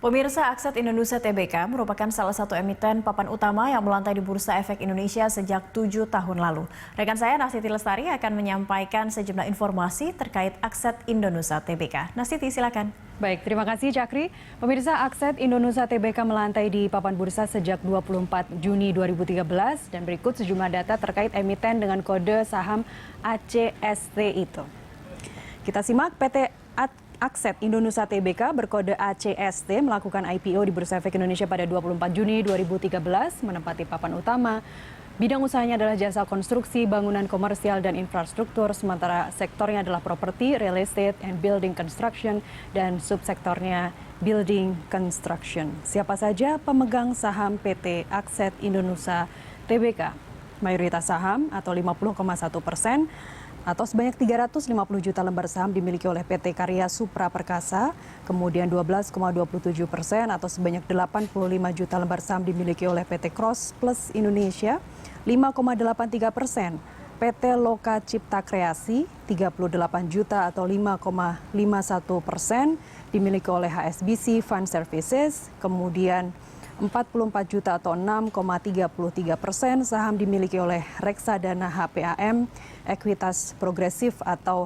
Pemirsa, Akset Indonesia Tbk merupakan salah satu emiten papan utama yang melantai di Bursa Efek Indonesia sejak 7 tahun lalu. Rekan saya Nastiti Lestari akan menyampaikan sejumlah informasi terkait Akset Indonesia Tbk. Nastiti, silakan. Baik, terima kasih Cakri. Pemirsa, Akset Indonesia Tbk melantai di papan bursa sejak 24 Juni 2013 dan berikut sejumlah data terkait emiten dengan kode saham ACST itu. Kita simak. PT Akset Indonesia Tbk berkode ACST melakukan IPO di Bursa Efek Indonesia pada 24 Juni 2013, menempati papan utama. Bidang usahanya adalah jasa konstruksi, bangunan komersial, dan infrastruktur, sementara sektornya adalah properti, real estate, and building construction, dan subsektornya building construction. Siapa saja pemegang saham PT Akset Indonesia Tbk? Mayoritas saham atau 50,1%, atau sebanyak 350 juta lembar saham dimiliki oleh PT Karya Supra Perkasa, kemudian 12,27% atau sebanyak 85 juta lembar saham dimiliki oleh PT Cross Plus Indonesia, 5,83%, PT Loka Cipta Kreasi, 38 juta atau 5,51% dimiliki oleh HSBC Fund Services, kemudian 44 juta atau 6,33% saham dimiliki oleh Reksadana HPAM, Ekuitas Progresif atau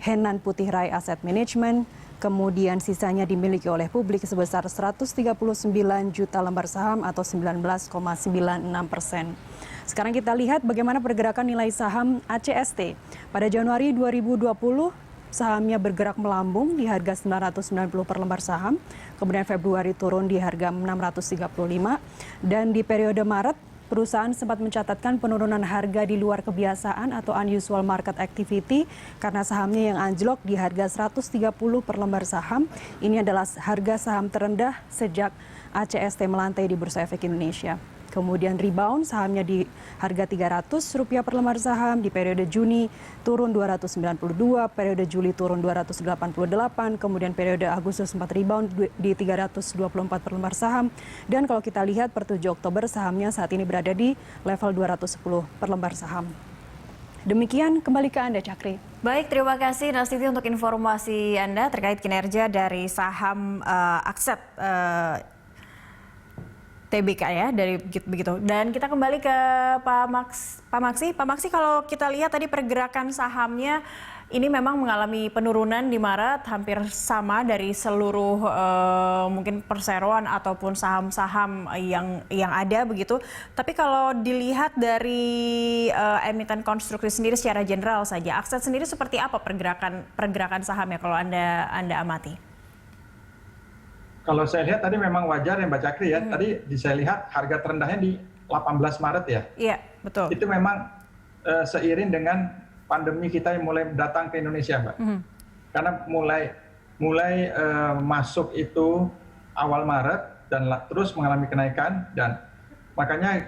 Henan Putih Rai Asset Management, kemudian sisanya dimiliki oleh publik sebesar 139 juta lembar saham atau 19,96%. Sekarang kita lihat bagaimana pergerakan nilai saham ACST. Pada Januari 2020, sahamnya bergerak melambung di harga 990 per lembar saham, kemudian Februari turun di harga 635, dan di periode Maret, perusahaan sempat mencatatkan penurunan harga di luar kebiasaan atau unusual market activity karena sahamnya yang anjlok di harga 130 per lembar saham. Ini adalah harga saham terendah sejak ACST melantai di Bursa Efek Indonesia. Kemudian rebound, sahamnya di harga Rp300 per lembar saham, di periode Juni turun 292, periode Juli turun 288, kemudian periode Agustus sempat rebound di 324 per lembar saham. Dan kalau kita lihat per 7 Oktober sahamnya saat ini berada di level 210 per lembar saham. Demikian, kembali ke Anda, Cakri. Baik, terima kasih Nastiti untuk informasi Anda terkait kinerja dari saham Akset Tbk ya, dari begitu. Dan kita kembali ke Pak Maksi. Pak Maksi, kalau kita lihat tadi pergerakan sahamnya ini memang mengalami penurunan di Maret, hampir sama dari seluruh mungkin perseroan ataupun saham-saham yang ada begitu. Tapi kalau dilihat dari emiten konstruksi sendiri secara general saja, Akset sendiri seperti apa pergerakan sahamnya kalau Anda amati? Kalau saya lihat tadi memang wajar ya Mbak Cakri ya. Tadi saya lihat harga terendahnya di 18 Maret ya. Iya, betul. Itu memang seiring dengan pandemi kita yang mulai datang ke Indonesia, Mbak. Karena mulai masuk itu awal Maret dan terus mengalami kenaikan, dan makanya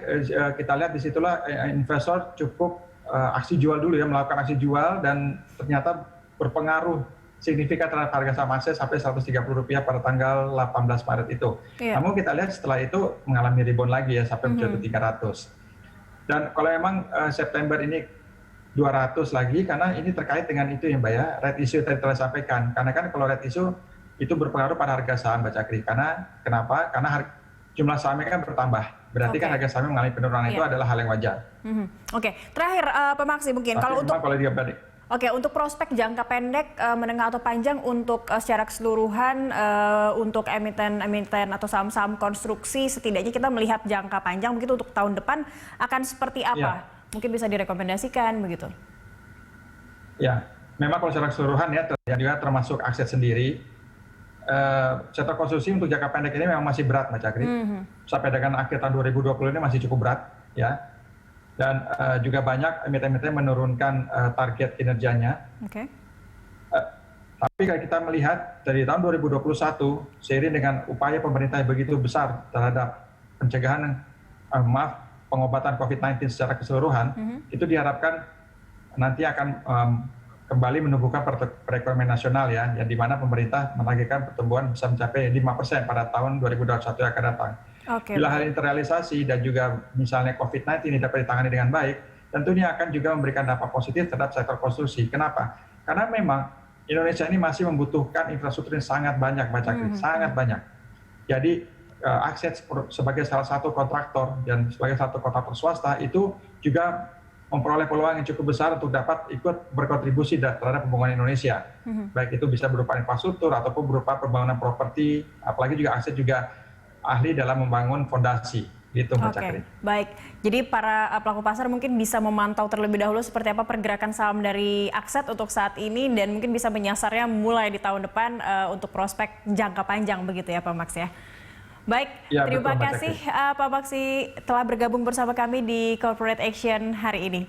kita lihat disitulah investor cukup aksi jual dulu ya, melakukan aksi jual, dan ternyata berpengaruh signifikan terhadap harga saham Akset sampai Rp130 pada tanggal 18 Maret itu. Iya. Namun kita lihat setelah itu mengalami rebound lagi ya sampai mencapai 300. Dan kalau memang September ini 200 lagi, karena ini terkait dengan itu ya Mbak ya, red issue tadi telah sampaikan. Karena kan kalau red issue itu berpengaruh pada harga saham Mbak Cakri. Kenapa? Karena jumlah sahamnya kan bertambah. Berarti kan harga saham mengalami penurunan itu adalah hal yang wajar. Oke, terakhir Pak Maksi mungkin kalau untuk Oke, untuk prospek jangka pendek, menengah atau panjang untuk secara keseluruhan untuk emiten atau saham-saham konstruksi, setidaknya kita melihat jangka panjang begitu untuk tahun depan akan seperti apa? Ya. Mungkin bisa direkomendasikan begitu. Ya, memang kalau secara keseluruhan ya, juga termasuk Akset sendiri, sektor konstruksi untuk jangka pendek ini memang masih berat Mbak Cakri. Sampai dengan akhir tahun 2020 ini masih cukup berat ya. Dan juga banyak emiten-emiten menurunkan target kinerjanya. Tapi kalau kita melihat dari tahun 2021, seiring dengan upaya pemerintah yang begitu besar terhadap pencegahan, pengobatan COVID-19 secara keseluruhan, itu diharapkan nanti akan kembali menumbuhkan perekonomian nasional ya, yang dimana pemerintah menargetkan pertumbuhan bisa mencapai 5% pada tahun 2021 yang akan datang. Bila hal ini terrealisasi dan juga misalnya COVID-19 ini dapat ditangani dengan baik, tentunya akan juga memberikan dampak positif terhadap sektor konstruksi. Kenapa? Karena memang Indonesia ini masih membutuhkan infrastruktur yang sangat banyak, Mbak Cakri, sangat banyak. Jadi Akset sebagai salah satu kontraktor dan sebagai satu kontraktor swasta itu juga memperoleh peluang yang cukup besar untuk dapat ikut berkontribusi terhadap pembangunan Indonesia. Baik itu bisa berupa infrastruktur ataupun berupa pembangunan properti, apalagi juga Akset juga ahli dalam membangun fondasi. Gitu, Mbak Cakri. Baik. Jadi para pelaku pasar mungkin bisa memantau terlebih dahulu seperti apa pergerakan saham dari Akset untuk saat ini dan mungkin bisa menyasarnya mulai di tahun depan untuk prospek jangka panjang begitu ya Pak Max ya. Baik, ya, terima betul, kasih Pak Maksi telah bergabung bersama kami di Corporate Action hari ini.